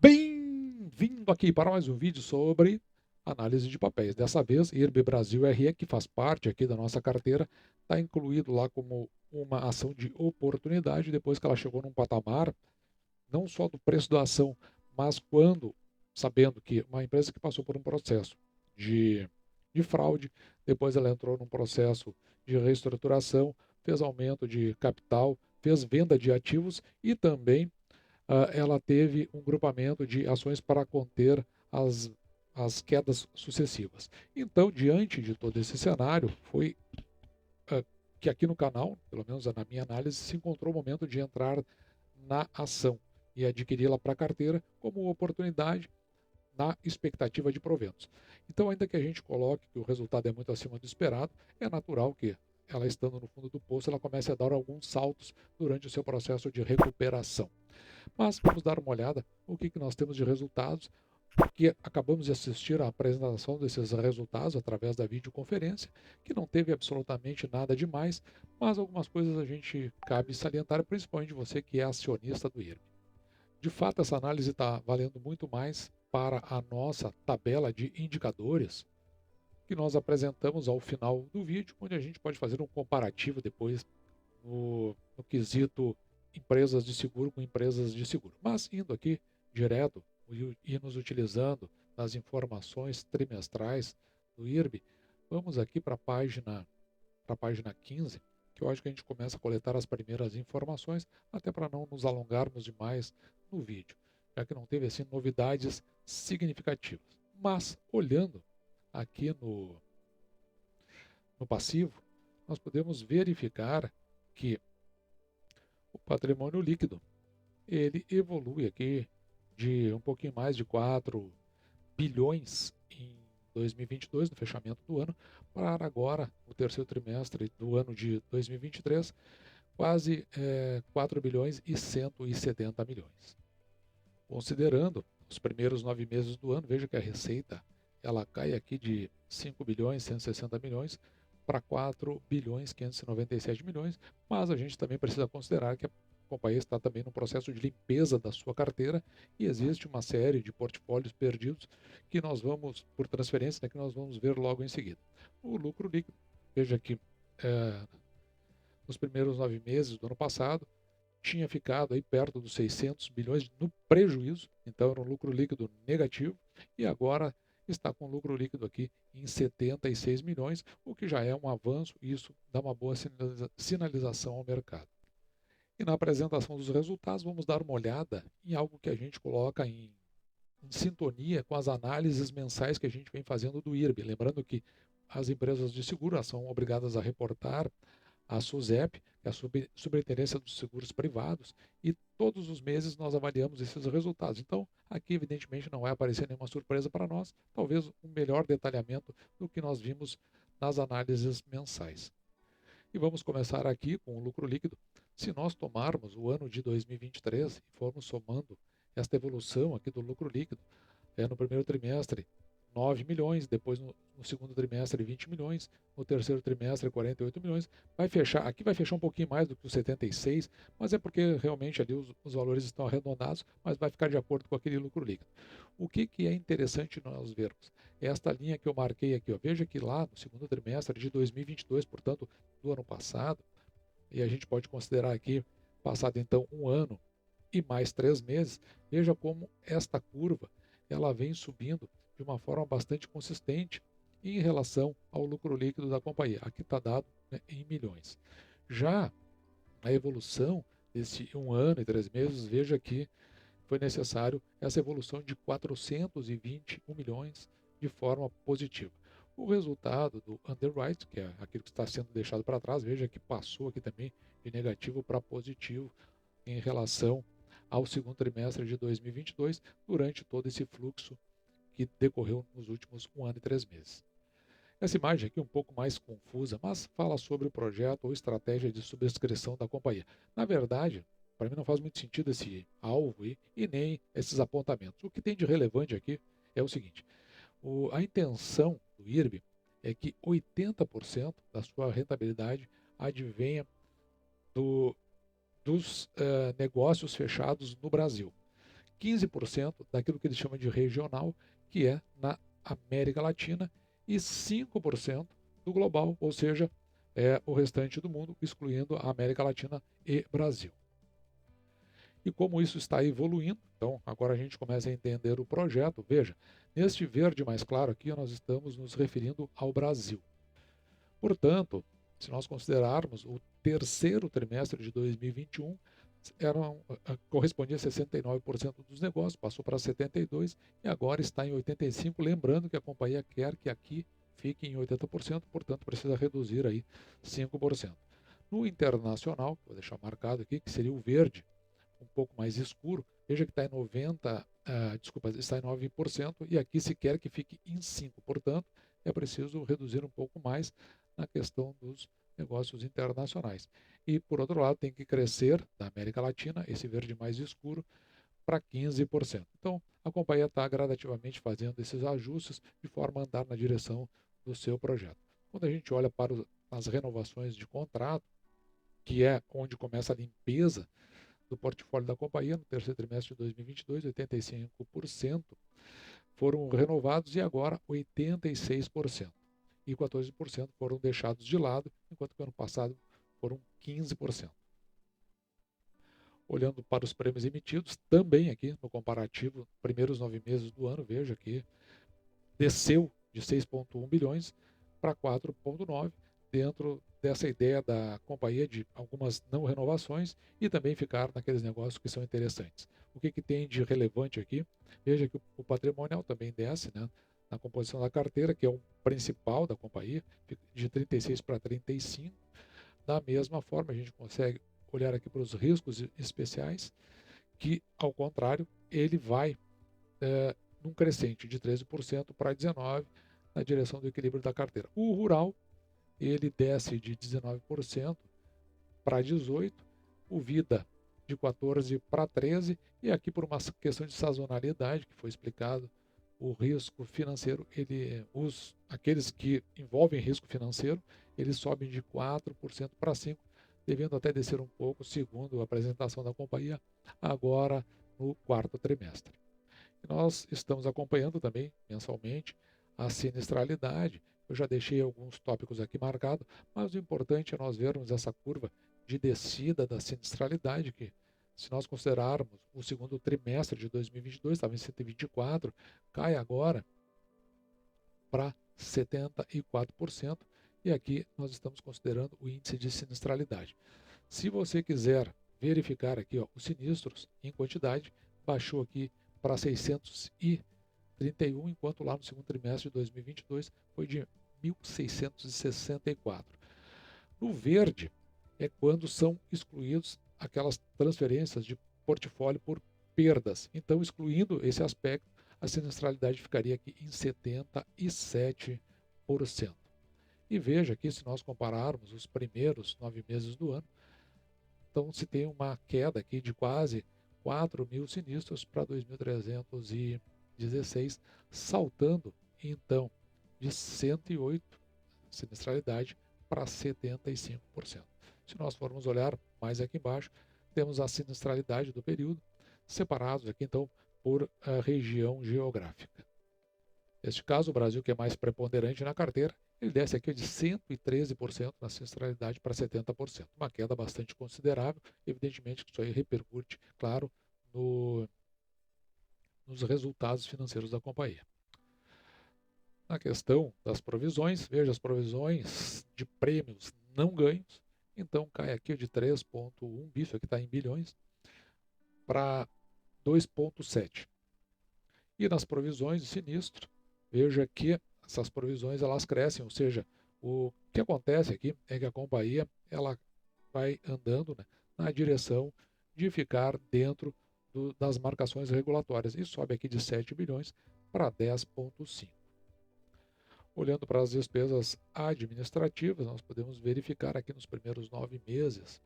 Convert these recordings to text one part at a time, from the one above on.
Bem-vindo aqui para mais um vídeo sobre análise de papéis. Dessa vez, IRB Brasil RE, que faz parte aqui da nossa carteira, está incluído lá como uma ação de oportunidade depois que ela chegou num patamar, não só do preço da ação, mas quando, sabendo que uma empresa que passou por um processo de, de fraude, depois ela entrou num processo de reestruturação, fez aumento de capital, fez venda de ativos e também ela teve um grupamento de ações para conter as quedas sucessivas. Então, diante de todo esse cenário, foi que aqui no canal, pelo menos na minha análise, se encontrou o momento de entrar na ação e adquiri-la para a carteira como oportunidade na expectativa de proventos. Então, ainda que a gente coloque que o resultado é muito acima do esperado, é natural que ela estando no fundo do poço, ela comece a dar alguns saltos durante o seu processo de recuperação. Mas vamos dar uma olhada o que nós temos de resultados, que acabamos de assistir à apresentação desses resultados através da videoconferência, que não teve absolutamente nada demais, mas algumas coisas a gente cabe salientar, principalmente você que é acionista do IRB. De fato, essa análise está valendo muito mais para a nossa tabela de indicadores que nós apresentamos ao final do vídeo, onde a gente pode fazer um comparativo depois no quesito empresas de seguro com empresas de seguro. Mas indo aqui direto e nos utilizando das informações trimestrais do IRB, vamos aqui para a página 15, que eu acho que a gente começa a coletar as primeiras informações, até para não nos alongarmos demais no vídeo, já que não teve assim novidades significativas. Mas olhando aqui no passivo, nós podemos verificar que o patrimônio líquido ele evolui aqui de um pouquinho mais de 4 bilhões em 2022, no fechamento do ano, para agora, no terceiro trimestre do ano de 2023, quase 4 bilhões e 170 milhões. Considerando os primeiros 9 meses do ano, veja que a receita ela cai aqui de 5 bilhões e 160 milhões para 4 bilhões e 597 milhões, mas a gente também precisa considerar que a companhia está também no processo de limpeza da sua carteira e existe uma série de portfólios perdidos que nós vamos, por transferência, né, que nós vamos ver logo em seguida. O lucro líquido, veja que nos primeiros 9 meses do ano passado, tinha ficado aí perto dos 600 bilhões no prejuízo, então era um lucro líquido negativo, e agora está com lucro líquido aqui em 76 milhões, o que já é um avanço, e isso dá uma boa sinalização ao mercado. E na apresentação dos resultados, vamos dar uma olhada em algo que a gente coloca em sintonia com as análises mensais que a gente vem fazendo do IRB. Lembrando que as empresas de seguro são obrigadas a reportar a SUSEP, que é a Superintendência dos Seguros Privados, e todos os meses nós avaliamos esses resultados. Então, aqui, evidentemente, não vai aparecer nenhuma surpresa para nós, talvez um melhor detalhamento do que nós vimos nas análises mensais. E vamos começar aqui com o lucro líquido. Se nós tomarmos o ano de 2023 e formos somando esta evolução aqui do lucro líquido, no primeiro trimestre 9 milhões, depois no segundo trimestre 20 milhões, no terceiro trimestre 48 milhões, vai fechar, aqui vai fechar um pouquinho mais do que os 76, mas é porque realmente ali os valores estão arredondados, mas vai ficar de acordo com aquele lucro líquido. O que é interessante nós vermos? Esta linha que eu marquei aqui, ó, veja que lá no segundo trimestre de 2022, portanto, do ano passado, e a gente pode considerar aqui, passado então um ano e mais 3 meses, veja como esta curva ela vem subindo de uma forma bastante consistente em relação ao lucro líquido da companhia. Aqui está dado, né, em milhões. Já a evolução desse um ano e 3 meses, veja que foi necessário essa evolução de 421 milhões de forma positiva. O resultado do underwrite, que é aquilo que está sendo deixado para trás, veja que passou aqui também de negativo para positivo em relação ao segundo trimestre de 2022, durante todo esse fluxo que decorreu nos últimos um ano e 3 meses. Essa imagem aqui é um pouco mais confusa, mas fala sobre o projeto ou estratégia de subscrição da companhia. Na verdade, para mim não faz muito sentido esse alvo e nem esses apontamentos. O que tem de relevante aqui é o seguinte: a intenção do IRB é que 80% da sua rentabilidade advenha dos negócios fechados no Brasil, 15% daquilo que eles chamam de regional, que é na América Latina, e 5% do global, ou seja, o restante do mundo, excluindo a América Latina e Brasil. E como isso está evoluindo, então agora a gente começa a entender o projeto. Veja, neste verde mais claro aqui, nós estamos nos referindo ao Brasil. Portanto, se nós considerarmos o terceiro trimestre de 2021, correspondia a 69% dos negócios, passou para 72% e agora está em 85%. Lembrando que a companhia quer que aqui fique em 80%, portanto precisa reduzir aí 5%. No internacional, vou deixar marcado aqui, que seria o verde, um pouco mais escuro, veja que está em 9% e aqui se quer que fique em 5%. Portanto, é preciso reduzir um pouco mais na questão dos negócios internacionais. E, por outro lado, tem que crescer da América Latina, esse verde mais escuro, para 15%. Então, a companhia está gradativamente fazendo esses ajustes de forma a andar na direção do seu projeto. Quando a gente olha para as renovações de contrato, que é onde começa a limpeza do portfólio da companhia, no terceiro trimestre de 2022, 85% foram renovados e agora 86%. E 14% foram deixados de lado, enquanto que ano passado foram 15%. Olhando para os prêmios emitidos, também aqui no comparativo, primeiros 9 meses do ano, veja que desceu de 6,1 bilhões para 4,9, dentro dessa ideia da companhia de algumas não renovações e também ficar naqueles negócios que são interessantes. O que tem de relevante aqui? Veja que o patrimonial também desce, né, na composição da carteira, que é o principal da companhia, de 36 para 35. Da mesma forma, a gente consegue olhar aqui para os riscos especiais, que, ao contrário, ele vai num crescente de 13% para 19% na direção do equilíbrio da carteira. O rural, ele desce de 19% para 18%, o vida de 14% para 13%, e aqui por uma questão de sazonalidade, que foi explicado, o risco financeiro, aqueles que envolvem risco financeiro, eles sobem de 4% para 5%, devendo até descer um pouco, segundo a apresentação da companhia, agora no quarto trimestre. E nós estamos acompanhando também, mensalmente, a sinistralidade. Eu já deixei alguns tópicos aqui marcados, mas o importante é nós vermos essa curva de descida da sinistralidade, que se nós considerarmos o segundo trimestre de 2022, estava em 124, cai agora para 74%, e aqui nós estamos considerando o índice de sinistralidade. Se você quiser verificar aqui, os sinistros em quantidade, baixou aqui para 631, enquanto lá no segundo trimestre de 2022 foi de 1.664. No verde é quando são excluídos aquelas transferências de portfólio por perdas. Então, excluindo esse aspecto, a sinistralidade ficaria aqui em 77%. E veja aqui, se nós compararmos os primeiros 9 meses do ano, então se tem uma queda aqui de quase 4.000 sinistros para 2.316, saltando então de 108 sinistralidade para 75%. Se nós formos olhar mais aqui embaixo, temos a sinistralidade do período, separados aqui então por região geográfica. Neste caso, o Brasil, que é mais preponderante na carteira, ele desce aqui de 113% na sinistralidade para 70%. Uma queda bastante considerável, evidentemente que isso aí repercute, claro, nos resultados financeiros da companhia. Na questão das provisões, veja as provisões de prêmios não ganhos, então cai aqui de 3,1 bi, isso aqui está em bilhões, para 2,7. E nas provisões de sinistro, veja que essas provisões elas crescem, ou seja, o que acontece aqui é que a companhia ela vai andando, né, na direção de ficar dentro das marcações regulatórias e sobe aqui de 7 bilhões para 10,5. Olhando para as despesas administrativas, nós podemos verificar aqui nos primeiros 9 meses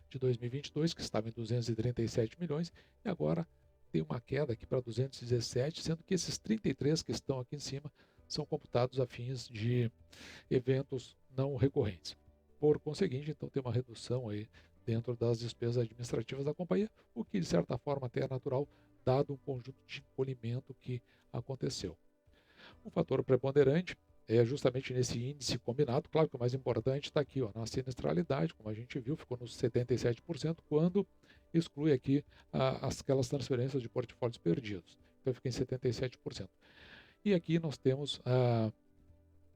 de 2022, que estava em 237 milhões, e agora tem uma queda aqui para 217, sendo que esses 33 que estão aqui em cima são computados a fins de eventos não recorrentes. Por conseguinte, então tem uma redução aí dentro das despesas administrativas da companhia, o que de certa forma até é natural, dado um conjunto de encolhimento que aconteceu. Um fator preponderante é justamente nesse índice combinado. Claro que o mais importante está aqui, ó, na sinistralidade, como a gente viu, ficou nos 77%, quando exclui aqui aquelas transferências de portfólios perdidos. Então fica em 77%. E aqui nós temos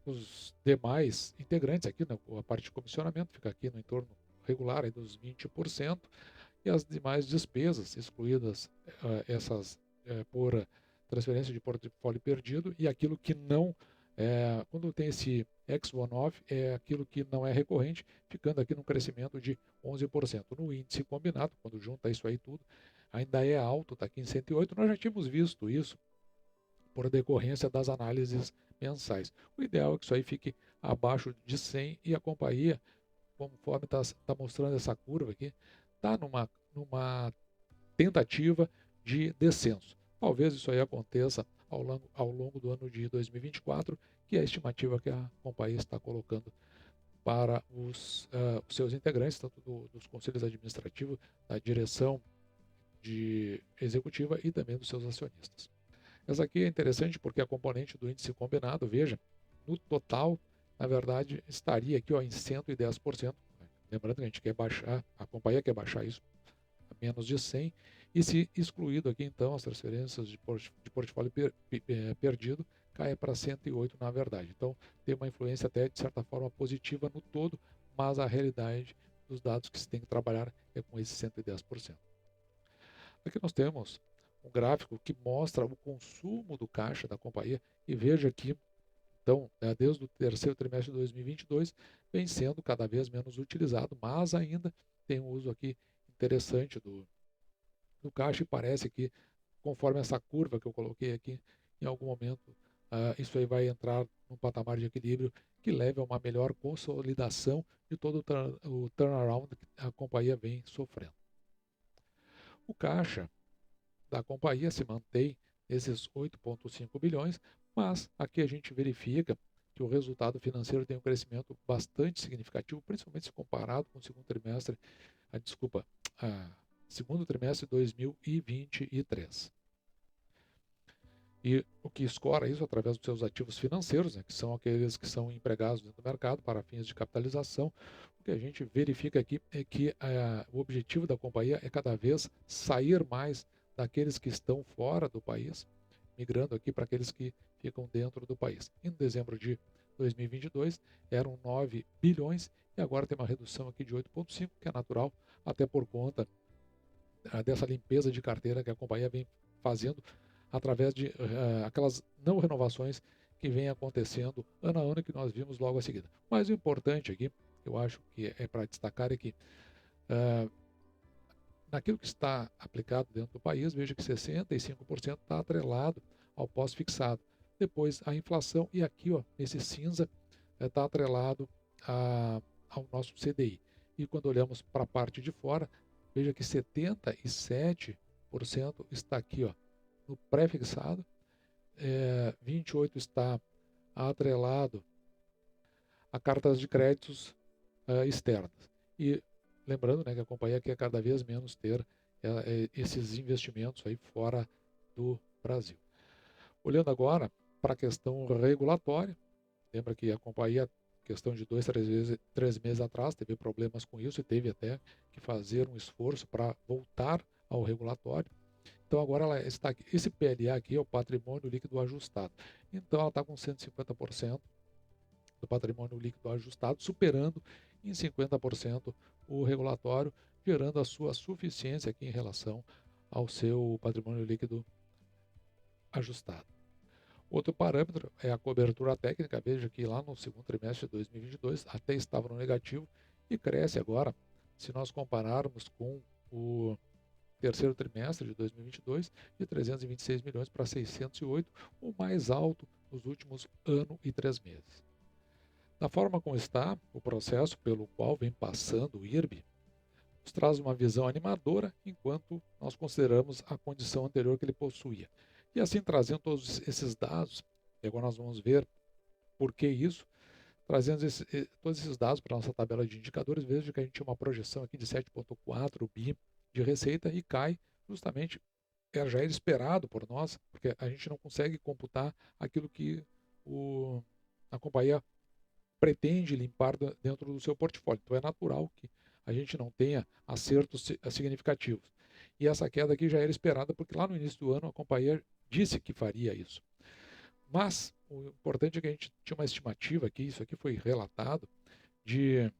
os demais integrantes, aqui, né, a parte de comissionamento fica aqui no entorno regular aí dos 20%, e as demais despesas, excluídas essas por transferência de portfólio perdido, e aquilo que não, quando tem esse ex-one-off, é aquilo que não é recorrente, ficando aqui num crescimento de 11%. No índice combinado, quando junta isso aí tudo, ainda é alto, está aqui em 108. Nós já tínhamos visto isso por decorrência das análises mensais. O ideal é que isso aí fique abaixo de 100 e a companhia, conforme está mostrando essa curva aqui, está numa tentativa de descenso. Talvez isso aí aconteça ao longo do ano de 2024, que é a estimativa que a companhia está colocando para os seus integrantes, tanto dos conselhos administrativos, da direção executiva e também dos seus acionistas. Essa aqui é interessante porque a componente do índice combinado, veja, no total, na verdade, estaria aqui ó, em 110%. Lembrando que a gente quer baixar, a companhia quer baixar isso a menos de 100, e se excluído aqui, então, as transferências de portfólio perdido, cai para 108 na verdade. Então, tem uma influência até, de certa forma, positiva no todo, mas a realidade dos dados que se tem que trabalhar é com esse 110%. Aqui nós temos um gráfico que mostra o consumo do caixa da companhia, e veja aqui, então, desde o terceiro trimestre de 2022, vem sendo cada vez menos utilizado, mas ainda tem um uso aqui interessante do caixa, e parece que, conforme essa curva que eu coloquei aqui, em algum momento, isso aí vai entrar num patamar de equilíbrio que leve a uma melhor consolidação de todo o turnaround que a companhia vem sofrendo. O caixa da companhia se mantém nesses 8,5 bilhões, mas aqui a gente verifica que o resultado financeiro tem um crescimento bastante significativo, principalmente se comparado com o segundo trimestre, segundo trimestre de 2023. E o que escora isso através dos seus ativos financeiros, né, que são aqueles que são empregados dentro do mercado para fins de capitalização. O que a gente verifica aqui é que o objetivo da companhia é cada vez sair mais daqueles que estão fora do país, migrando aqui para aqueles que ficam dentro do país. Em dezembro de 2022 eram 9 bilhões e agora tem uma redução aqui de 8,5, que é natural, até por conta dessa limpeza de carteira que a companhia vem fazendo através de aquelas não renovações que vem acontecendo ano a ano, que nós vimos logo a seguida. Mas o importante aqui, eu acho que é para destacar, é que naquilo que está aplicado dentro do país, veja que 65% está atrelado ao pós-fixado. Depois a inflação, e aqui ó, nesse cinza está atrelado ao nosso CDI. E quando olhamos para a parte de fora, veja que 77% está aqui ó, no pré-fixado, 28% está atrelado a cartas de créditos externas. E lembrando, né, que a companhia quer cada vez menos ter esses investimentos aí fora do Brasil. Olhando agora para a questão regulatória, lembra que a companhia, questão de 3 meses atrás, teve problemas com isso e teve até que fazer um esforço para voltar ao regulatório. Então agora ela está aqui. Esse PLA aqui é o patrimônio líquido ajustado. Então ela está com 150% do patrimônio líquido ajustado, superando em 50% o regulatório, gerando a sua suficiência aqui em relação ao seu patrimônio líquido ajustado. Outro parâmetro é a cobertura técnica. Veja que lá no segundo trimestre de 2022 até estava no negativo e cresce agora, se nós compararmos com o terceiro trimestre de 2022, de 326 milhões para 608, o mais alto nos últimos ano e 3 meses. Da forma como está o processo pelo qual vem passando o IRB, nos traz uma visão animadora, enquanto nós consideramos a condição anterior que ele possuía. E assim, trazendo todos esses dados, e agora nós vamos ver por que isso, trazendo todos esses dados para a nossa tabela de indicadores, veja que a gente tinha uma projeção aqui de 7,4 bi de receita e cai justamente, já era esperado por nós, porque a gente não consegue computar aquilo que a companhia pretende limpar dentro do seu portfólio. Então é natural que a gente não tenha acertos significativos. E essa queda aqui já era esperada, porque lá no início do ano a companhia disse que faria isso. Mas o importante é que a gente tinha uma estimativa aqui, isso aqui foi relatado, de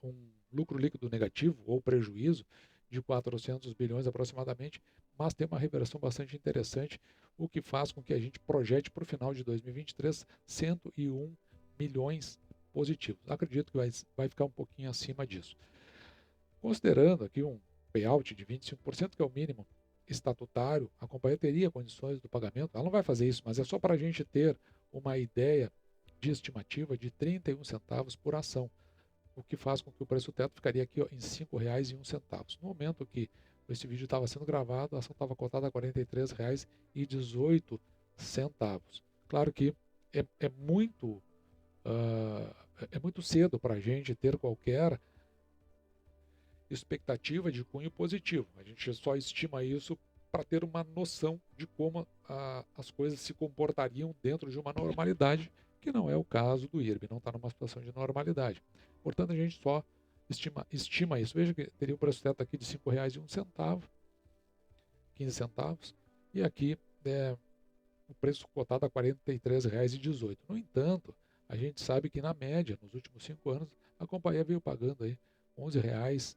um lucro líquido negativo ou prejuízo de 400 bilhões aproximadamente, mas tem uma reversão bastante interessante, o que faz com que a gente projete para o final de 2023 101 milhões positivos. Acredito que vai ficar um pouquinho acima disso. Considerando aqui um payout de 25%, que é o mínimo estatutário, a companhia teria condições do pagamento. Ela não vai fazer isso, mas é só para a gente ter uma ideia de estimativa de 31 centavos por ação, o que faz com que o preço teto ficaria aqui, ó, em R$ 5,01. No momento que esse vídeo estava sendo gravado, a ação estava cotada a R$ 43,18. Claro que é muito cedo para a gente ter qualquer expectativa de cunho positivo. A gente só estima isso para ter uma noção de como as coisas se comportariam dentro de uma normalidade, que não é o caso do IRB, não está numa situação de normalidade. Portanto, a gente só estima isso. Veja que teria o preço teto aqui de R$ 5,01, 15 centavos, e aqui o preço cotado a R$ 43,18. No entanto, a gente sabe que na média, nos últimos 5 anos, a companhia veio pagando aí R$ 11,11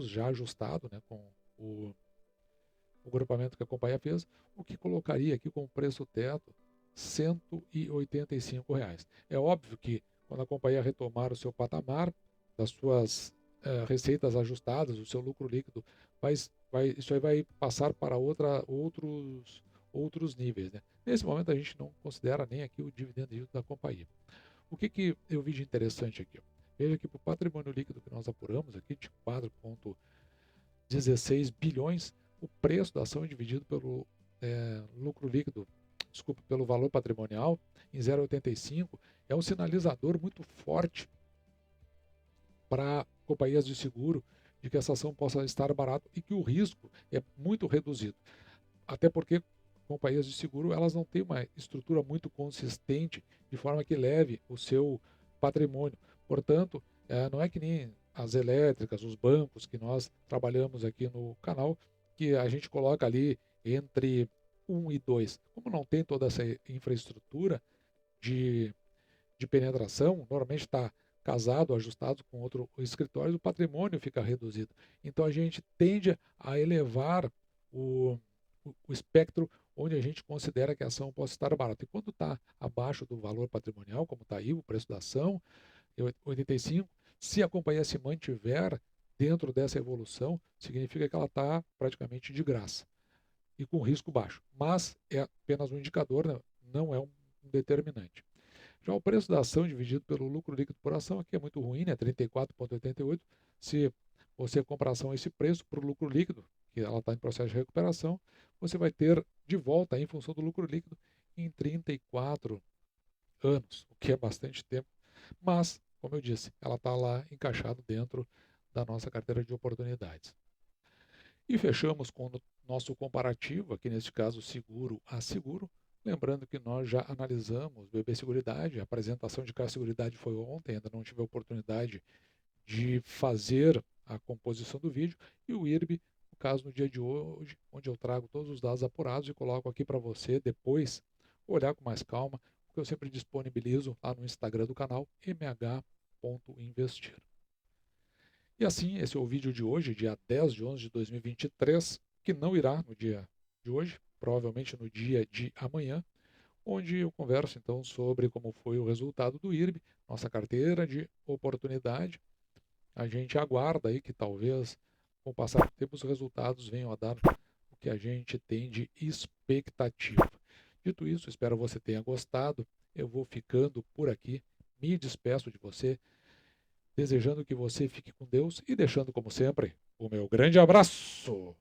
já ajustado, né, com o grupamento que a companhia fez, o que colocaria aqui como preço teto R$ 185. É óbvio que quando a companhia retomar o seu patamar, das suas receitas ajustadas, o seu lucro líquido, isso aí vai passar para outros níveis. Né? Nesse momento a gente não considera nem aqui o dividendo yield da companhia. O que eu vi de interessante aqui? Ó? Veja que para o patrimônio líquido que nós apuramos aqui, de 4,16 bilhões, o preço da ação é dividido pelo lucro líquido, pelo valor patrimonial, em 0,85, é um sinalizador muito forte para companhias de seguro de que essa ação possa estar barata e que o risco é muito reduzido. Até porque companhias de seguro elas não têm uma estrutura muito consistente de forma que leve o seu patrimônio. Portanto, não é que nem as elétricas, os bancos que nós trabalhamos aqui no canal, que a gente coloca ali entre 1 e 2. Como não tem toda essa infraestrutura de penetração, normalmente está casado, ajustado com outro escritório, o patrimônio fica reduzido. Então a gente tende a elevar o espectro onde a gente considera que a ação possa estar barata. E quando está abaixo do valor patrimonial, como está aí o preço da ação, 85, se a companhia se mantiver dentro dessa evolução, significa que ela está praticamente de graça e com risco baixo. Mas é apenas um indicador, né? Não é um determinante. Já o preço da ação dividido pelo lucro líquido por ação aqui é muito ruim, né? 34,88. Se você comprar a ação a esse preço para o lucro líquido, que ela está em processo de recuperação, você vai ter de volta, em função do lucro líquido, em 34 anos, o que é bastante tempo. Mas, como eu disse, ela está lá encaixada dentro da nossa carteira de oportunidades. E fechamos com o nosso comparativo, aqui neste caso seguro a seguro. Lembrando que nós já analisamos BB Seguridade, a apresentação de Caixa Seguridade foi ontem, ainda não tive a oportunidade de fazer a composição do vídeo, e o IRB, no caso no dia de hoje, onde eu trago todos os dados apurados e coloco aqui para você depois olhar com mais calma, porque eu sempre disponibilizo lá no Instagram do canal mh.investir. E assim, esse é o vídeo de hoje, dia 10 de 11 de 2023, que não irá no dia de hoje, provavelmente no dia de amanhã, onde eu converso então sobre como foi o resultado do IRB, nossa carteira de oportunidade. A gente aguarda aí que talvez, com o passar do tempo, os resultados venham a dar o que a gente tem de expectativa. Dito isso, espero você tenha gostado. Eu vou ficando por aqui, me despeço de você, desejando que você fique com Deus e deixando, como sempre, o meu grande abraço.